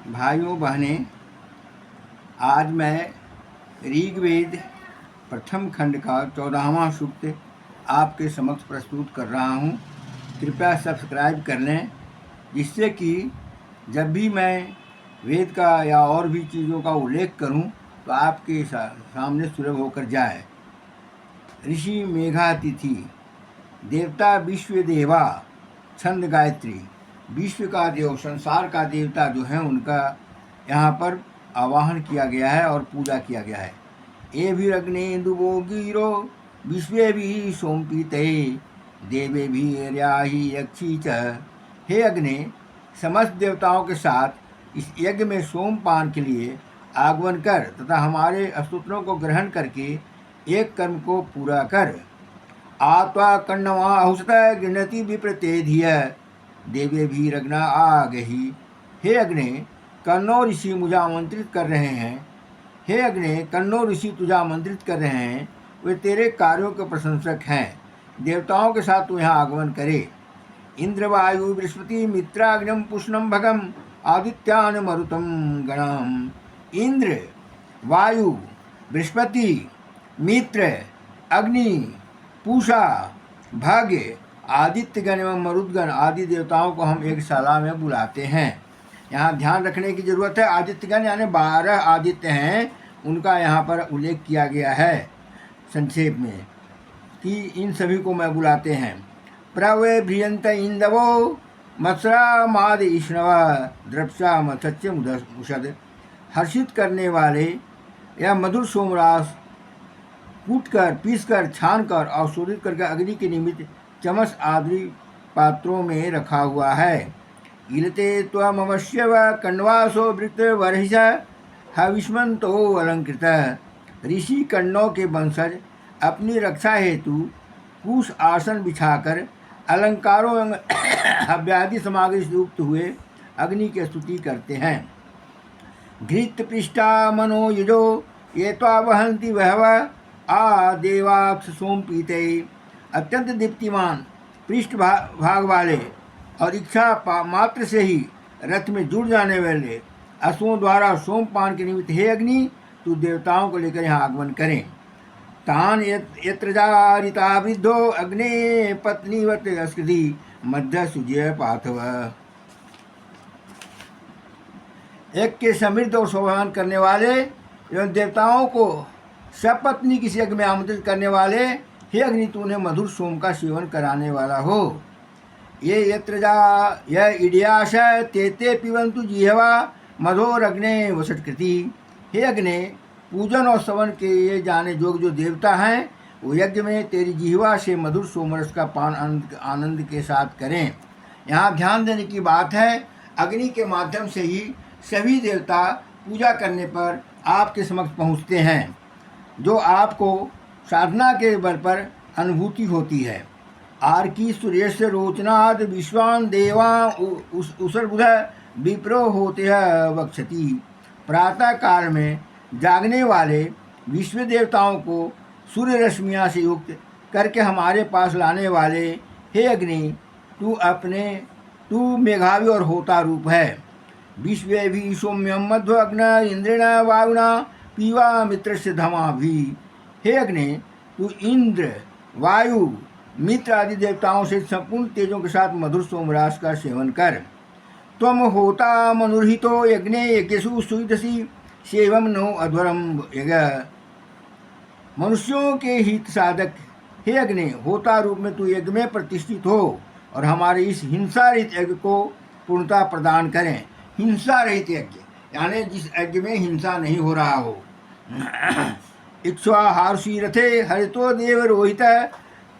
भाइयों बहनें, आज मैं ऋग्वेद प्रथम खंड का 14वां सूक्त आपके समक्ष प्रस्तुत कर रहा हूँ। कृपया सब्सक्राइब कर लें, जिससे कि जब भी मैं वेद का या और भी चीज़ों का उल्लेख करूँ तो आपके सामने सुलभ होकर जाए। ऋषि मेघातिथि, देवता विश्व देवा, छंद गायत्री। विश्व का देव, संसार का देवता जो है, उनका यहाँ पर आवाहन किया गया है और पूजा किया गया है। ए भी अग्नेन्दुवो गिरो विश्वे भी सोमपीते देवे भी अर्याही यक्षी च। हे अग्नि, समस्त देवताओं के साथ इस यज्ञ में सोमपान के लिए आगमन कर तथा हमारे स्तोत्रों को ग्रहण करके एक कर्म को पूरा कर। आत्वा कण्णवा अहुसत गृणति विप्रते धिय देवे भी रग्ना आगहि। हे अग्नि, कन्नो ऋषि मुझे आमंत्रित कर रहे हैं। हे अग्नि, कन्नो ऋषि तुझे आमंत्रित कर रहे हैं। वे तेरे कार्यों के प्रशंसक हैं। देवताओं के साथ तू यहाँ आगमन करे। इंद्र वायु बृहस्पति मित्राग्निम पुष्णम भगम आदित्यान मरुतम गणम। इंद्र, वायु, बृहस्पति, मित्र, अग्नि, पूषा, भाग्य, आदित्यगण एवं मरुदगण आदि देवताओं को हम एक शाला में बुलाते हैं। यहाँ ध्यान रखने की जरूरत है, आदित्यगण यानी 12 आदित्य हैं, उनका यहाँ पर उल्लेख किया गया है संक्षेप में कि इन सभी को मैं बुलाते हैं। प्रवे भ्रियंत इंदवो मत्सरा माद ईष्णव द्रप्सा मत्स्य मुषद। हर्षित करने वाले या मधुर सोमरास कूटकर, पीसकर, छानकर और शोधित करके अग्नि के निमित्त चमस आदि पात्रों में रखा हुआ है। इलते त्वमवश्य व कण्वासो वृत्त वर्हिष हविष्मंतो अलंकृत। ऋषि कण्वों के वंशज अपनी रक्षा हेतु कुश आसन बिछाकर अलंकारों एवं हव्यादि सामग्री से युक्त हुए अग्नि की स्तुति करते हैं। घृत पृष्ठा मनो युजो ये त्वावहन्ति बहव आ देवाक्ष सोमपीते। अत्यंत दीप्तिमान पृष्ठ भाग वाले और इच्छा मात्र से ही रथ में जुड़ जाने वाले अश्वों द्वारा सोमपान के निमित्त हे अग्नि, तू देवताओं को लेकर यहाँ आगमन करें। तान यत्र जारिता वृद्धो अग्ने पत्नीवत अस्कृति मध्य सुजय पार्थव। एक के समृद्ध और शोभान करने वाले एवं देवताओं को सपत्नी किसी यज्ञ में आमंत्रित करने वाले हे अग्नि, तूने मधुर सोम का सेवन कराने वाला हो। ये यत्र जा यह इडियाश तेते पिबंतु जिह्वा मधोरग्ने वसटकृति। हे अग्नि, पूजन और सवन के ये जाने जोग जो देवता हैं, वो यज्ञ में तेरी जिह्वा से मधुर सोमरस का पान आनंद के साथ करें। यहाँ ध्यान देने की बात है, अग्नि के माध्यम से ही सभी देवता पूजा करने पर आपके समक्ष पहुँचते हैं, जो आपको साधना के बल पर अनुभूति होती है। आर्की सुरेश रोचनाद विश्वान देवा उसरबुध विप्रो होते वक्षति। प्रातः काल में जागने वाले विश्व देवताओं को सूर्य रश्मियाँ से युक्त करके हमारे पास लाने वाले हे अग्नि, तू मेघावी और होता रूप है। विश्वे भी सौम्यम मध्व अग्न इंद्रेण वायुना पीवा मित्र से धमा भी। हे अग्नि, तू इंद्र, वायु, मित्र आदि देवताओं से संपूर्ण तेजों के साथ मधुर सोमरास का सेवन कर। त्वम होता मनुर्हितो यज्ञे यज्ञसु सुविदसी सेवम नो अध्वरम यज्ञ। मनुष्यों के हित साधक हे अग्नि, होता रूप में तू यज्ञ में प्रतिष्ठित हो और हमारे इस हिंसा रहित यज्ञ को पूर्णता प्रदान करें। हिंसा रहित यज्ञ यानी जिस यज्ञ में हिंसा नहीं हो रहा हो। इक्ष्वा हार्षी रथे हरितो देव रोहित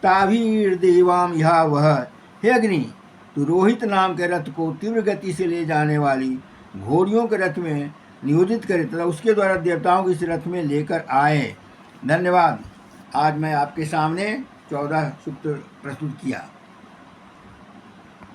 ताभीर देवाम यह वह। हे अग्नि, तू रोहित नाम के रथ को तीव्र गति से ले जाने वाली घोड़ियों के रथ में नियोजित करे तथा उसके द्वारा देवताओं को इस रथ में लेकर आए। धन्यवाद। आज मैं आपके सामने 14 सूक्त प्रस्तुत किया।